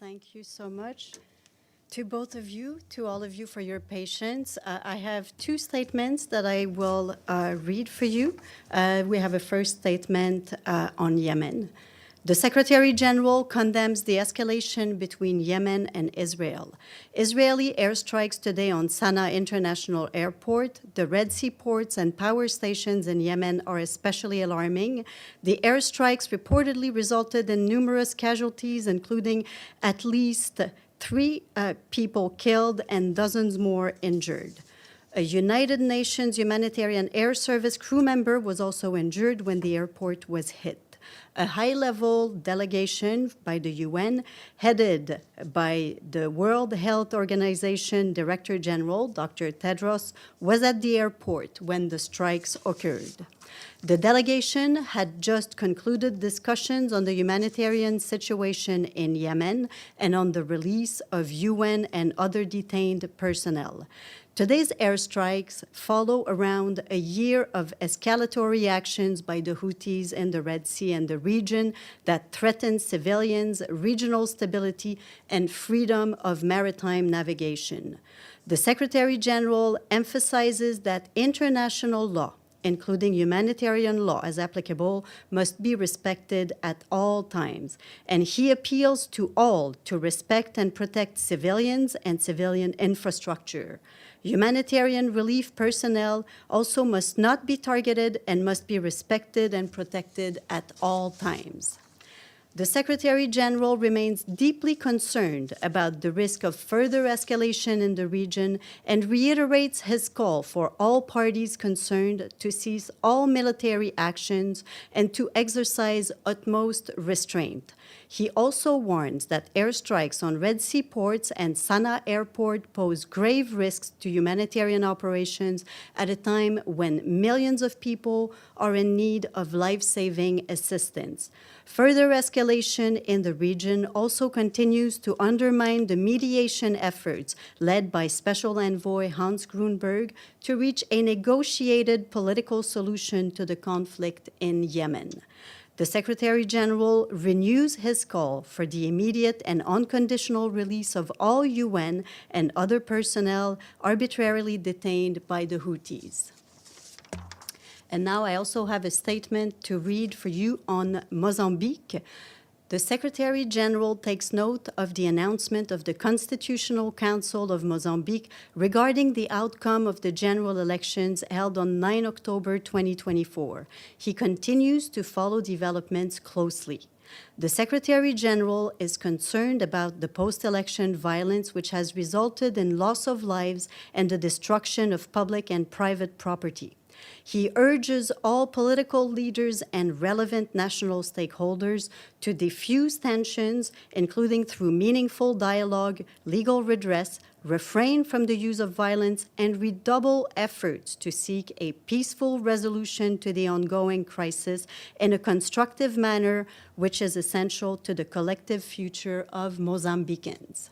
Thank you so much to both of you, to all of you for your patience. I have two statements that I will read for you. We have a first statement on Yemen. The Secretary General condemns the escalation between Yemen and Israel. Israeli airstrikes today on Sana'a International Airport, the Red Sea ports, and power stations in Yemen are especially alarming. The airstrikes reportedly resulted in numerous casualties, including at least 3 people killed and dozens more injured. A United Nations humanitarian air service crew member was also injured when the airport was hit. A high-level delegation by the UN, headed by the World Health Organization Director General, Dr. Tedros, was at the airport when the strikes occurred. The delegation had just concluded discussions on the humanitarian situation in Yemen and on the release of UN and other detained personnel. Today's airstrikes follow around a year of escalatory actions by the Houthis in the Red Sea and the region that threaten civilians, regional stability, and freedom of maritime navigation. The Secretary General emphasizes that international law, including humanitarian law as applicable, must be respected at all times. And he appeals to all to respect and protect civilians and civilian infrastructure. Humanitarian relief personnel also must not be targeted and must be respected and protected at all times. The Secretary General remains deeply concerned about the risk of further escalation in the region and reiterates his call for all parties concerned to cease all military actions and to exercise utmost restraint. He also warns that airstrikes on Red Sea ports and Sana'a Airport pose grave risks to humanitarian operations at a time when millions of people are in need of life-saving assistance. Further escalation in the region also continues to undermine the mediation efforts led by Special Envoy Hans Grunberg to reach a negotiated political solution to the conflict in Yemen. The Secretary General renews his call for the immediate and unconditional release of all UN and other personnel arbitrarily detained by the Houthis. And now I also have a statement to read for you on Mozambique. The Secretary General takes note of the announcement of the Constitutional Council of Mozambique regarding the outcome of the general elections held on 9 October 2024. He continues to follow developments closely. The Secretary General is concerned about the post-election violence which has resulted in loss of lives and the destruction of public and private property. He urges all political leaders and relevant national stakeholders to diffuse tensions, including through meaningful dialogue, legal redress, refrain from the use of violence, and redouble efforts to seek a peaceful resolution to the ongoing crisis in a constructive manner, which is essential to the collective future of Mozambicans.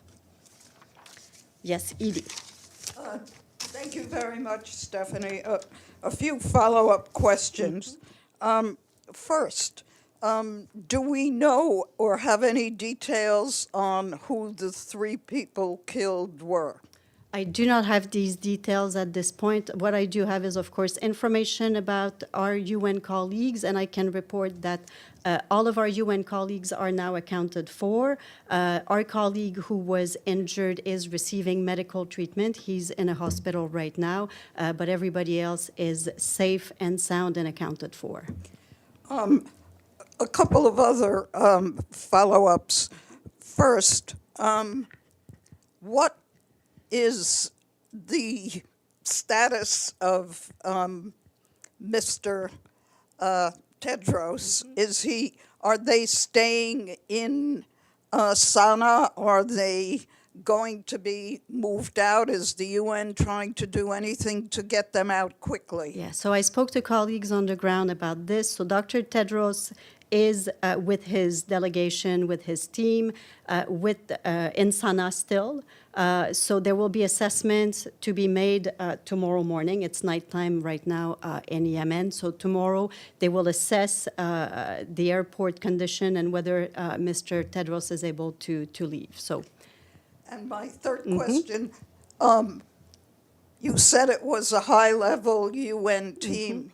Yes, Edie. Thank you very much, Stephanie. A few follow-up questions. First, do we know or have any details on who the 3 people killed were? I do not have these details at this point. What I do have is, of course, information about our UN colleagues, and I can report that all of our UN colleagues are now accounted for. Our colleague who was injured is receiving medical treatment. He's in a hospital right now, but everybody else is safe and sound and accounted for. A couple of other follow-ups. First, what is the status of Mr. Tedros? Are they staying in Sana'a? Are they going to be moved out? Is the UN trying to do anything to get them out quickly? Yeah, so I spoke to colleagues on the ground about this. So Dr. Tedros is with his delegation, with his team, in Sana'a still. So there will be assessments to be made tomorrow morning. It's nighttime right now in Yemen. So tomorrow they will assess the airport condition and whether Mr. Tedros is able to leave. So, And my third question, you said it was a high-level UN team.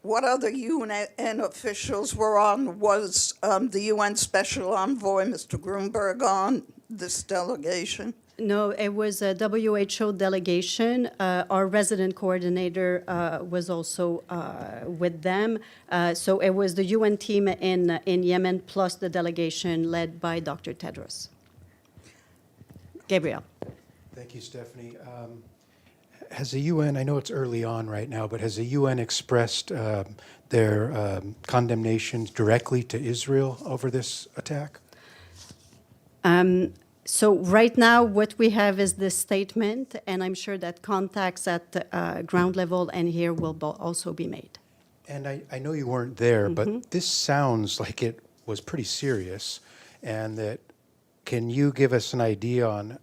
What other UN officials were on? Was the UN Special Envoy, Mr. Grunberg, on this delegation? no, it was a WHO delegation. Our resident coordinator was also with them. So it was the UN team in Yemen plus the delegation led by Dr. Tedros. Gabriel. Thank you, Stephanie. Has the UN, I know it's early on right now, but has the UN expressed their condemnations directly to Israel over this attack? So right now, what we have is this statement, and I'm sure that contacts at ground level and here will also be made. And I know you weren't there, but this sounds like it was pretty serious. And that, can you give us an idea on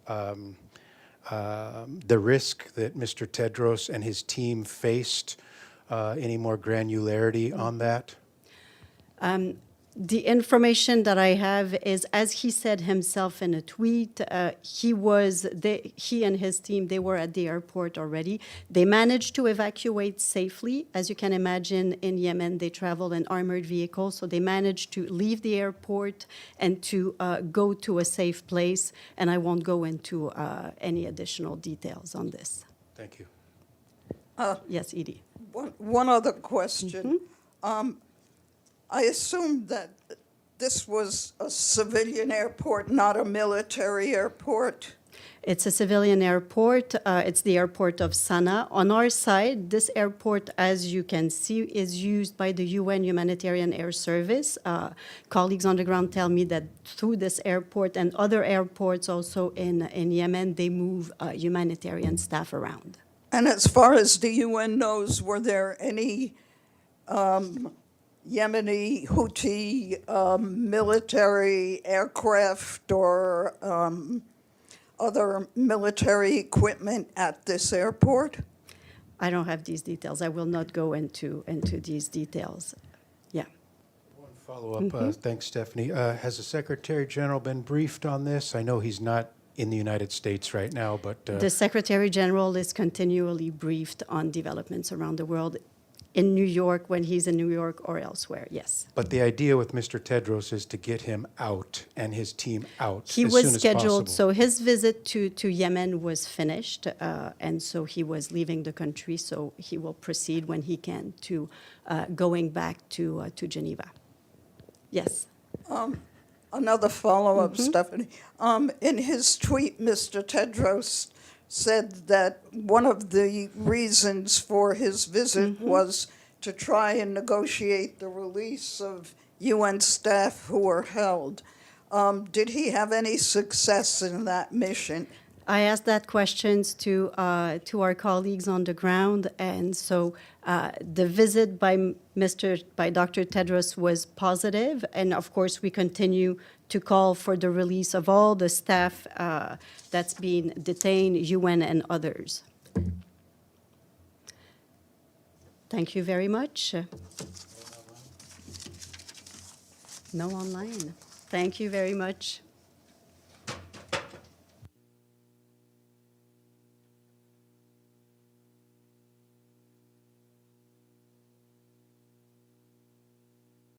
the risk that Mr. Tedros and his team faced? Any more granularity on that? The information that I have is, as he said himself in a tweet, he and his team, they were at the airport already. They managed to evacuate safely. As you can imagine, in Yemen, they travel in armored vehicles, so they managed to leave the airport and to go to a safe place, and I won't go into any additional details on this. Thank you. Yes, Edie. One other question. I assume that this was a civilian airport, not a military airport. It's a civilian airport. It's the airport of Sana'a. On our side, this airport, as you can see, is used by the UN Humanitarian Air Service. Colleagues on the ground tell me that through this airport and other airports also in Yemen, they move humanitarian staff around. And as far as the UN knows, were there any Yemeni Houthi military aircraft or other military equipment at this airport? I don't have these details. I will not go into these details. Yeah. One follow-up. Thanks, Stephanie. Has the Secretary General been briefed on this? I know he's not in the United States right now, but... The Secretary General is continually briefed on developments around the world, in New York, when he's in New York or elsewhere, yes. But the idea with Mr. Tedros is to get him out and his team out He as was soon as scheduled, possible. so his visit to Yemen was finished, and so he was leaving the country, so he will proceed when he can to going back to Geneva. Yes. Another follow-up, Stephanie. In his tweet, Mr. Tedros said that one of the reasons for his visit was to try and negotiate the release of UN staff who were held. Did he have any success in that mission? I asked that questions to our colleagues on the ground, and so the visit by Dr. Tedros was positive, and of course we continue to call for the release of all the staff that's being detained, UN and others. Thank you very much. No online. Thank you very much.